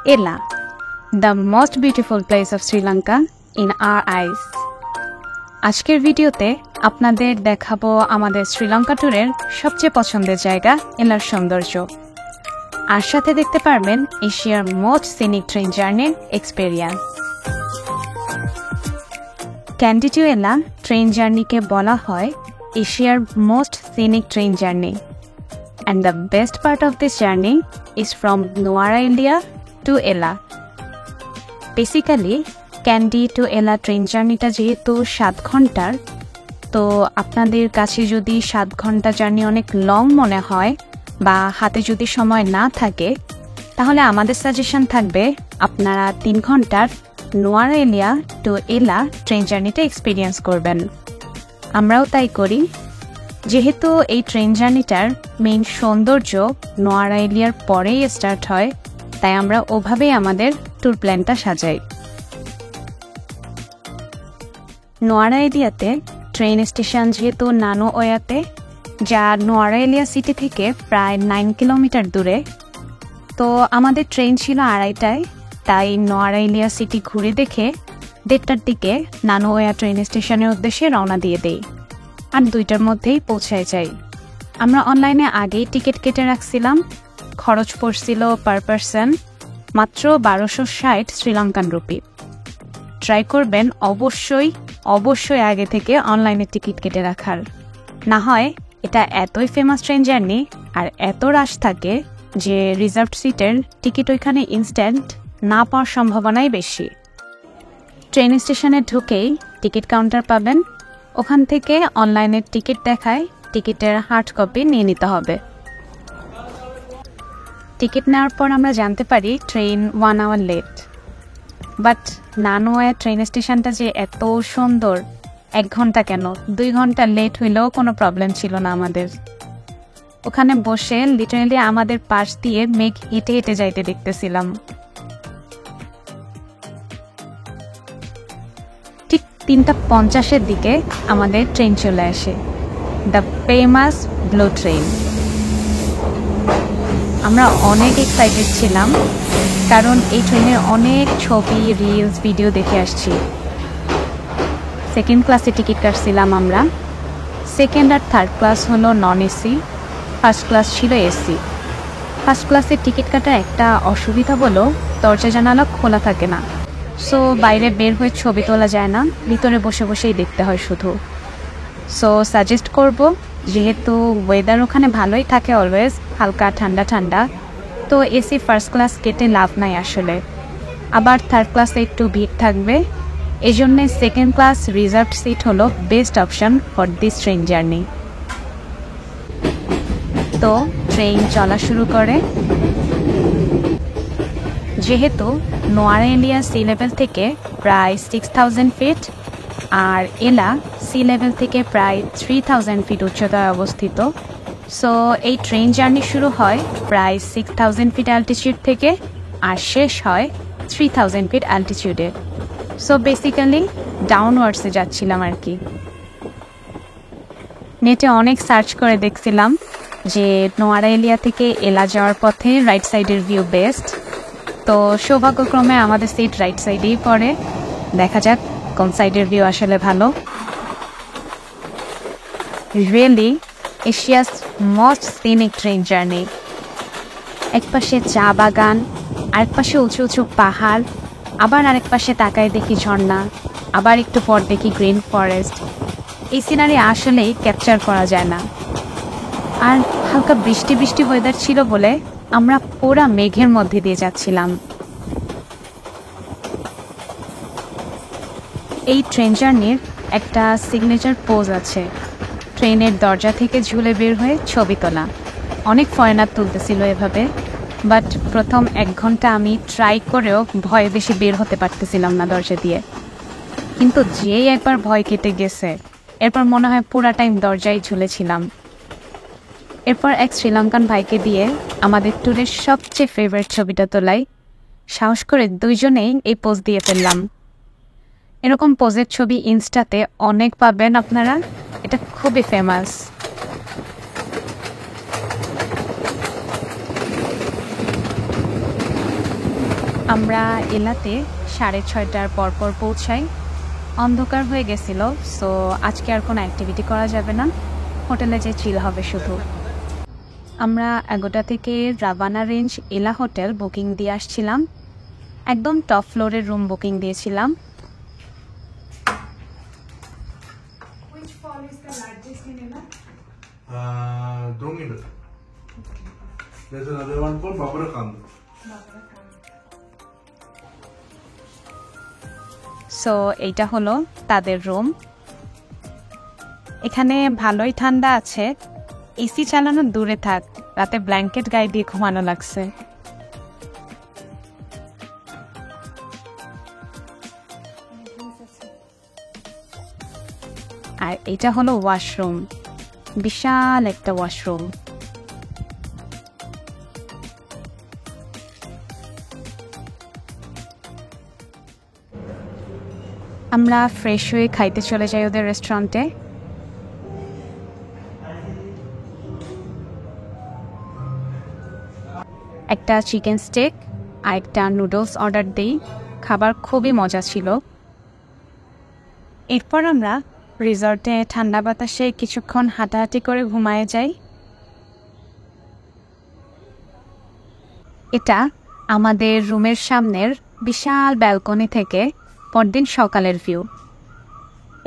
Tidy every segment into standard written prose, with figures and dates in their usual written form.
Ella, the most beautiful place of Sri Lanka in our eyes. আজকের ভিডিওতে আপনাদের দেখাবো আমাদের শ্রীলঙ্কা ট্যুরের সবচেয়ে পছন্দের জায়গা এলার সৌন্দর্য। আর সাথে দেখতে পারবেন এশিয়ার মোস্ট সিনিক ট্রেন জার্নির experience. Candy to Ella train জার্নিকে বলা হয় এশিয়ার most scenic train journey. And the best part of this journey is from Nuwara Eliya to Ella. Basically, Kandy to Ella train জার্নিটা যেহেতু 7 ঘন্টার, তো আপনাদের কাছে যদি 7 ঘন্টা জার্নি অনেক লং মনে হয় বা হাতে যদি সময় না থাকে, তাহলে আমাদের সাজেশন থাকবে আপনারা 3 ঘন্টার নোয়ারা এলিয়া টু এলা ট্রেন জার্নিটা এক্সপিরিয়েন্স করবেন। আমরাও তাই করি। যেহেতু এই ট্রেন জার্নিটার মেইন সৌন্দর্য নোয়ারা এলিয়ার পরেই স্টার্ট হয়, তাই আমরা ওভাবেই আমাদের ট্যুর প্ল্যানটা সাজাই। নোয়ারা এলিয়াতে ট্রেন স্টেশন যেহেতু নানো ওয়াতে, যা নোয়ারা এলিয়া সিটি থেকে প্রায় 9 কিলোমিটার দূরে, তো আমাদের ট্রেন ছিল 2:30টায়। তাই নোয়ারা এলিয়া সিটি ঘুরে দেখে 1:30টার দিকে নানো ওয়া ট্রেন স্টেশনের উদ্দেশ্যে রওনা দিয়ে দেই, আর 2টার মধ্যেই পৌঁছায় যাই। আমরা অনলাইনে আগেই টিকিট কেটে রাখছিলাম। খরচ পড়ছিল পার পারসন মাত্র 1260 শ্রীলঙ্কান রুপি। ট্রাই করবেন অবশ্যই আগে থেকে অনলাইনে টিকিট কেটে রাখার, না হয় এটা এতই ফেমাস ট্রেন জার্নি আর এত রাশ থাকে যে রিজার্ভড সিটের টিকিট ওইখানে ইনস্ট্যান্ট না পাওয়ার সম্ভাবনাই বেশি। ট্রেন স্টেশনে ঢুকেই টিকিট কাউন্টার পাবেন, ওখান থেকে অনলাইনের টিকিট দেখায় টিকিটের হার্ড কপি নিয়ে নিতে হবে। টিকিট নেওয়ার পর আমরা জানতে পারি ট্রেন 1 আওয়ার লেট। বাট নানোয়া ট্রেন স্টেশনটা যে এত সুন্দর, 1 ঘন্টা কেন 2 ঘন্টা লেট হইলেও কোনো প্রবলেম ছিল না আমাদের। ওখানে বসে লিটারালি আমাদের পাশ দিয়ে মেঘ হেঁটে হেঁটে যাইতে দেখতেছিলাম। ঠিক 3:50-এর দিকে আমাদের ট্রেন চলে আসে, দ্য ফেমাস ব্লু ট্রেন। আমরা অনেক এক্সাইটেড ছিলাম, কারণ এই ট্রেনের অনেক ছবি, রিলস, ভিডিও দেখে আসছি। সেকেন্ড ক্লাসে টিকিট কাটছিলাম আমরা। সেকেন্ড আর থার্ড ক্লাস হলো নন এসি, ফার্স্ট ক্লাস ছিল এসি। ফার্স্ট ক্লাসের টিকিট কাটার একটা অসুবিধা হলো দরজা জানালা খোলা থাকে না, সো বাইরে বের হয়ে ছবি তোলা যায় না, ভিতরে বসে বসেই দেখতে হয় শুধু। সো সাজেস্ট করব, যেহেতু ওয়েদার ওখানে ভালোই থাকে অলওয়েজ, হালকা ঠান্ডা ঠান্ডা, তো এসি ফার্স্ট ক্লাস কেটে লাভ নাই আসলে। আবার থার্ড ক্লাসে একটু ভিড় থাকবে, এই জন্যে সেকেন্ড ক্লাস রিজার্ভড সিট হলো best option for this train journey. তো ট্রেন চলা শুরু করে। যেহেতু নোয়ারা এলিয়া সি লেভেল থেকে প্রায় 6000 ফিট আর এলা সি লেভেল থেকে প্রায় 3000 ফিট উচ্চতায় অবস্থিত, সো এই ট্রেন জার্নি শুরু হয় প্রায় 6000 ফিট অ্যালটিটিউড থেকে আর শেষ হয় 3000 ফিট অ্যালটিটিউডে। সো বেসিক্যালি ডাউনওয়ার্ডসে যাচ্ছিলাম আর কি। নেটে অনেক সার্চ করে দেখছিলাম যে নোয়ারা এলিয়া থেকে এলা যাওয়ার পথে রাইট সাইডের ভিউ বেস্ট, তো সৌভাগ্যক্রমে আমাদের সিট রাইট সাইডেই পড়ে। দেখা যাক কোন সাইডের ভিউ আসলে ভালো। Really Asia's most scenic train journey. এক পাশে চা বাগান, আরেক পাশে উঁচু উঁচু পাহাড়, আবার আরেক পাশে তাকায় দেখি ঝর্ণা, আবার একটু পর দেখি গ্রিন ফরেস্ট। এই সিনারি আসলেই ক্যাপচার করা যায় না। আর হালকা বৃষ্টি বৃষ্টি ওয়েদার ছিল বলে আমরা পুরা মেঘের মধ্যে দিয়ে যাচ্ছিলাম। এই ট্রেন জার্নির একটা সিগনেচার পোজ আছে, ট্রেনের দরজা থেকে ঝুলে বের হয়ে ছবি তোলা। অনেক ফরেনার তুলতেছিল এভাবে, বাট প্রথম 1 ঘন্টা আমি ট্রাই করেও ভয়ে বেশি বের হতে পারতেছিলাম না দরজা দিয়ে। কিন্তু যেই একবার ভয় কেটে গেছে, এরপর মনে হয় পুরা টাইম দরজায় ঝুলেছিলাম। এরপর এক শ্রীলঙ্কান ভাইকে দিয়ে আমাদের ট্যুরের সবচেয়ে ফেভারিট ছবিটা তোলাই। সাহস করে 2 জনেই এই পোজ দিয়ে ফেললাম। এরকম পোজের ছবি ইনস্টাতে অনেক পাবেন আপনারা, এটা খুবই ফেমাস। আমরা এলাতে 6:30টার পরপর পৌঁছাই। অন্ধকার হয়ে গেছিল, সো আজকে আর কোনো অ্যাক্টিভিটি করা যাবে না, হোটেলে যে চিল হবে শুধু। আমরা এগোটা থেকে রাভানা রেঞ্জ এলা হোটেল বুকিং দিয়ে আসছিলাম। একদম টপ ফ্লোরের রুম বুকিং দিয়েছিলাম। Which fall is the largest in Ella? Dongil. There's another one called Babarakhand. So এইটা হলো তাদের রুম। এখানে ভালোই ঠান্ডা আছে, এসি চালানো দূরে থাক, রাতে ব্ল্যাঙ্কেট গায়ে দিয়ে ঘুমানো লাগছে। আর এটা হলো ওয়াশরুম, বিশাল একটা ওয়াশরুম। আমরা ফ্রেশ হয়ে খাইতে চলে যাই ওদের রেস্টুরেন্টে। একটা চিকেন স্টেক আর একটা নুডলস অর্ডার দিই, খাবার খুবই মজা ছিল। এরপর আমরা রিসর্টে ঠান্ডা বাতাসে কিছুক্ষণ হাঁটাহাঁটি করে ঘুমায়ে যাই। এটা আমাদের রুমের সামনের বিশাল ব্যালকনি থেকে পরদিন সকালের ভিউ।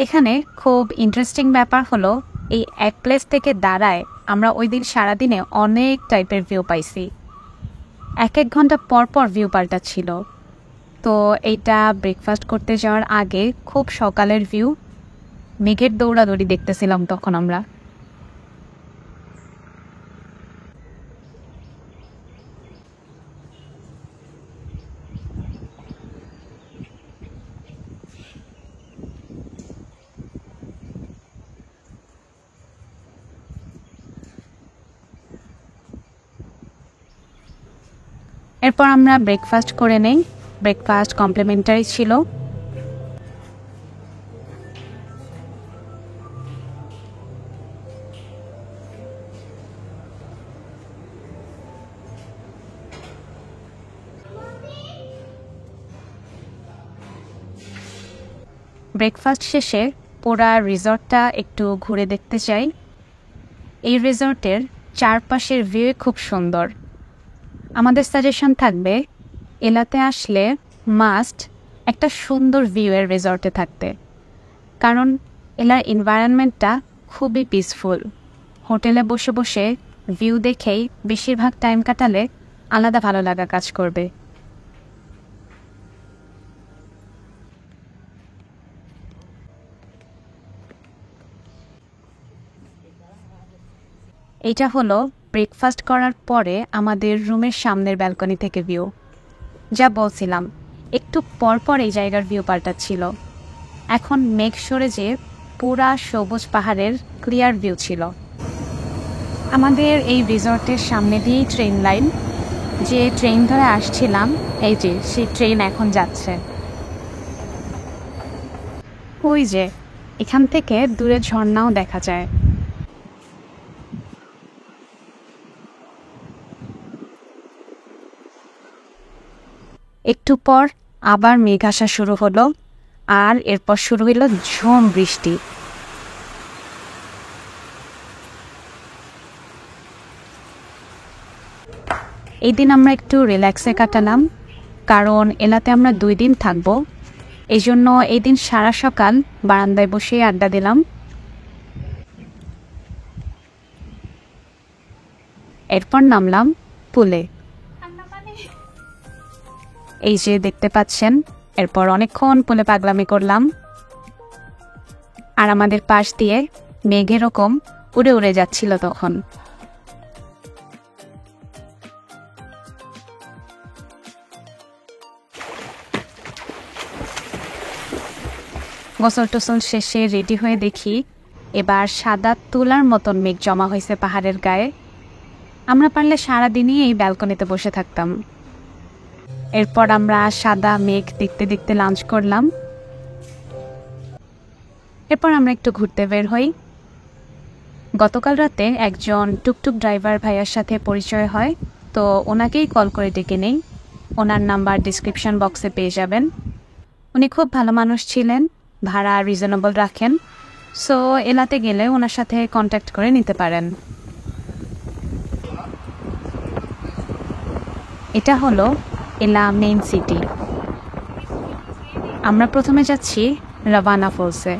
এখানে খুব ইন্টারেস্টিং ব্যাপার হলো, এই এক প্লেস থেকে দাঁড়ায় আমরা ওই দিন সারাদিনে অনেক টাইপের ভিউ পাইছি। এক ঘন্টা পর পর ভিউ পাল্টাচ্ছিল। তো এইটা ব্রেকফাস্ট করতে যাওয়ার আগে খুব সকালের ভিউ, মেঘের দৌড়াদৌড়ি দেখতেছিলাম তখন আমরা। এরপর আমরা ব্রেকফাস্ট করে নেই, ব্রেকফাস্ট কমপ্লিমেন্টারি ছিল। ব্রেকফাস্ট শেষে পুরা রিসর্টটা একটু ঘুরে দেখতে চাই। এই রিসর্টের চারপাশের ভিউ খুব সুন্দর। আমাদের সাজেশন থাকবে এলাতে আসলে মাস্ট একটা সুন্দর ভিউয়ের রিসর্টে থাকতে, কারণ এলার এনভায়রনমেন্টটা খুবই পিসফুল। হোটেলে বসে বসে ভিউ দেখেই বেশিরভাগ টাইম কাটালে আলাদা ভালো লাগা কাজ করবে। এটা হলো ব্রেকফাস্ট করার পরে আমাদের রুমের সামনের ব্যালকনি থেকে ভিউ। যা বলছিলাম, একটু পরপর এই জায়গার ভিউ পাল্টাচ্ছিল। এখন মেঘ সরে যে পুরা সবুজ পাহাড়ের ক্লিয়ার ভিউ ছিল। আমাদের এই রিসর্টের সামনে দিয়েই ট্রেন লাইন, যে ট্রেন ধরে আসছিলাম এই যে সেই ট্রেন এখন যাচ্ছে। ওই যে এখান থেকে দূরে ঝর্ণাও দেখা যায়। একটু পর আবার মেঘ আসা শুরু হলো, আর এরপর শুরু হলো ঝুম বৃষ্টি। এই দিন আমরা একটু রিল্যাক্সে কাটালাম, কারণ এলাতে আমরা 2 দিন থাকবো। এই জন্য এই দিন সারা সকাল বারান্দায় বসে আড্ডা দিলাম। এরপর নামলাম পুলে। এই যে দেখতে পাচ্ছেন, এরপর অনেকক্ষণ পুলে পাগলামি করলাম। আর আমাদের পাশ দিয়ে মেঘ এরকম উড়ে উড়ে যাচ্ছিল তখন। গোসল টোসল শেষে রেডি হয়ে দেখি এবার সাদা তুলার মতন মেঘ জমা হয়েছে পাহাড়ের গায়ে। আমরা পারলে সারাদিনই এই ব্যালকনিতে বসে থাকতাম। এরপর আমরা সাদা মেঘ দেখতে দেখতে লাঞ্চ করলাম। এরপর আমরা একটু ঘুরতে বের হই। গতকাল রাতে একজন টুকটুক ড্রাইভার ভাইয়ার সাথে পরিচয় হয়, তো ওনাকেই কল করে ডেকে নেই। ওনার নাম্বার ডিসক্রিপশন বক্সে পেয়ে যাবেন। উনি খুব ভালো মানুষ ছিলেন, ভাড়া রিজনেবল রাখেন, সো এলাতে গেলে ওনার সাথে কন্ট্যাক্ট করে নিতে পারেন। এটা হলো এলা মেইন সিটি। আমরা প্রথমে যাচ্ছি রাভানা ফলসে।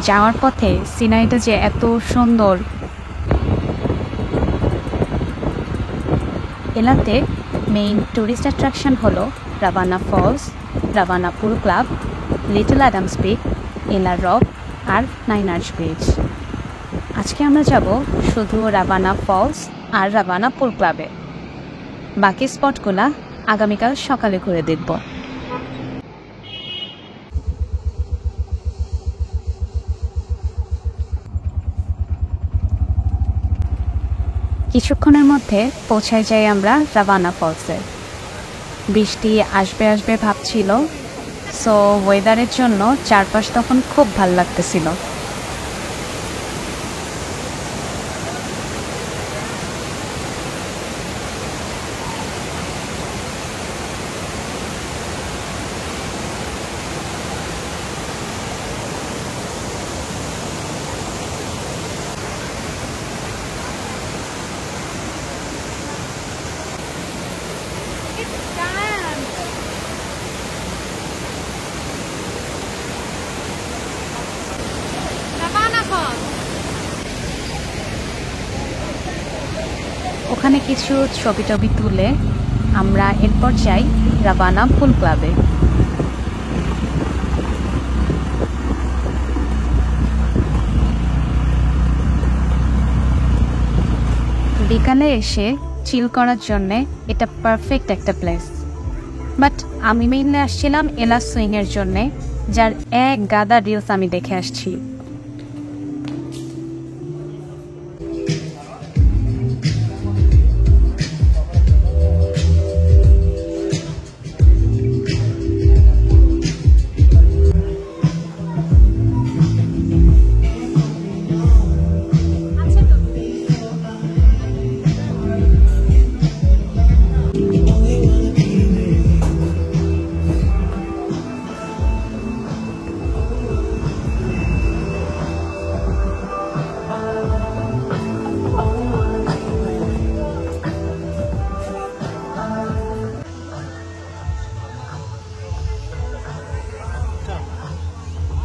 যাওয়ার পথে সিনারিটা যে এত সুন্দর। এলাতে মেইন টুরিস্ট অ্যাট্রাকশন হলো Ravana falls, Ravana pool club, little Adam's peak, Ella rock আর 9 আর্চ ব্রিজ। আজকে আমরা যাব শুধু রাভানা ফলস আর রাভানা পুল ক্লাবে। বাকি স্পটগুলা আগামীকাল সকালে ঘুরে দেখব। কিছুক্ষণের মধ্যে পৌঁছায় যাই আমরা রাভানা ফলসে। বৃষ্টি আসবে আসবে ভাবছিল, সো ওয়েদারের জন্য চারপাশ তখন খুব ভাল লাগতেছিল। ওখানে কিছু ছবি টবি তুলে আমরা এরপর যাই রাভানা পুল ক্লাবে। বিকালে এসে চিল করার জন্যে এটা পারফেক্ট একটা প্লেস। বাট আমি মেইনলি আসছিলাম এলা সুইংয়ের জন্যে, যার এক গাদা রিলস আমি দেখে আসছি।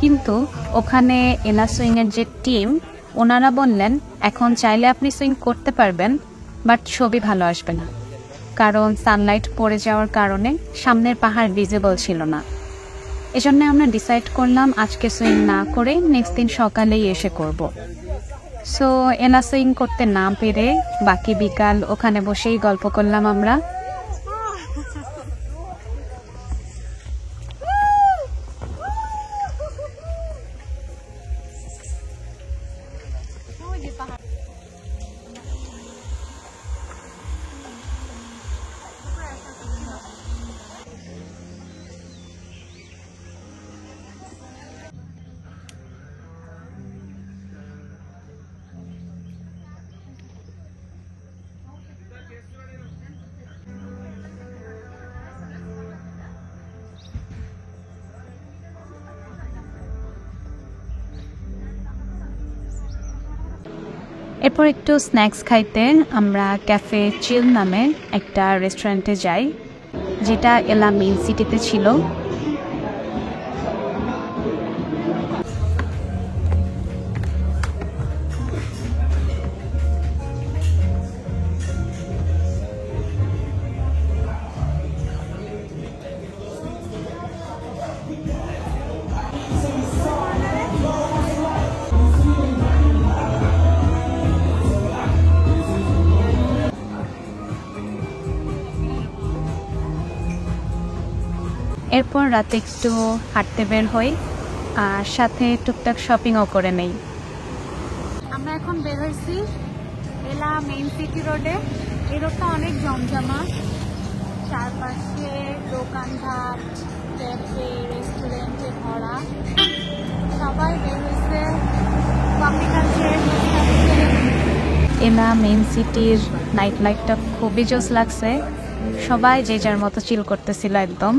কিন্তু ওখানে এলা সুইংয়ের যে টিম, ওনারা বললেন এখন চাইলে আপনি সুইং করতে পারবেন, বাট ছবি ভালো আসবে না, কারণ সানলাইট পড়ে যাওয়ার কারণে সামনের পাহাড় ভিজিবল ছিল না। এজন্য আমরা ডিসাইড করলাম আজকে সুইং না করে নেক্সট দিন সকালেই এসে করব। সো এলা সুইং করতে না পেরে বাকি বিকাল ওখানে বসেই গল্প করলাম আমরা। এরপর একটু স্ন্যাক্স খাইতে আমরা ক্যাফে চিল নামে একটা রেস্টুরেন্টে যাই, যেটা এলা মেইন সিটিতে ছিল। এরপর রাতে একটু হাঁটতে বের হই আর সাথে টুকটাক শপিংও করে নেই। আমরা এখন বের হয়েছি এলা মেইন সিটি রোডে। এই রোডটা অনেক জমজমাট, চারপাশে দোকানঘাট, ক্যাফে, রেস্টুরেন্টে ভরা। সবাই বের হয়েছে কফি খাচ্ছে। এলা মেইন সিটির নাইট লাইফটা খুবই জোস লাগছে, সবাই যে যার মতো চিল করতেছিল একদম।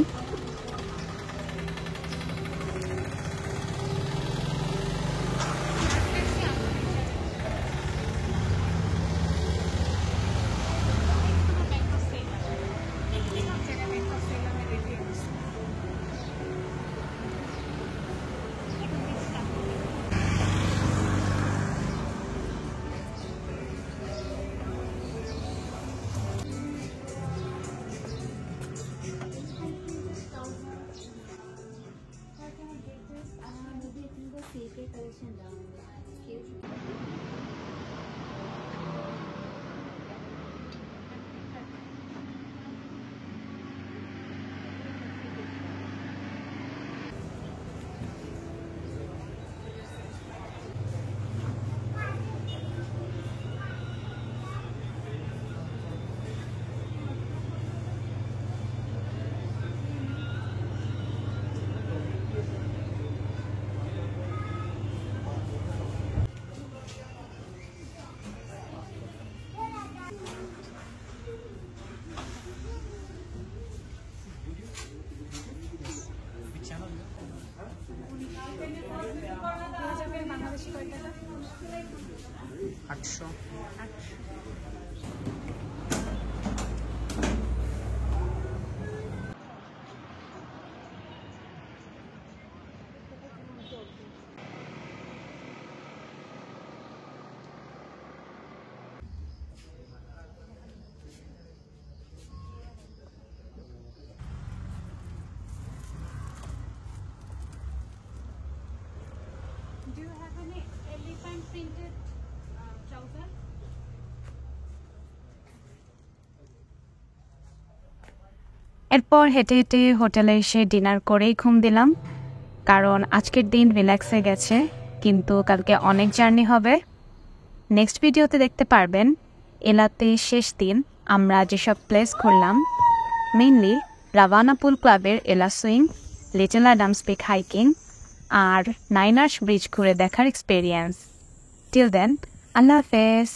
বাংলাদেশি কয় টাকা? 800। Do you have any elephant printed trouser? এরপর হেঁটে হেঁটে হোটেলে এসে ডিনার করেই ঘুম দিলাম, কারণ আজকের দিন রিল্যাক্সে গেছে, কিন্তু কালকে অনেক জার্নি হবে। নেক্সট ভিডিওতে দেখতে পারবেন এলাতে শেষ দিন আমরা যেসব প্লেস ঘুরলাম, মেইনলি রাভানা পুল ক্লাবের Ella swing, little Adam's peak hiking আর 9 আর্শ ব্রিজ ঘুরে দেখার এক্সপেরিয়েন্স। টিল দেন, আল্লাহ হাফেজ।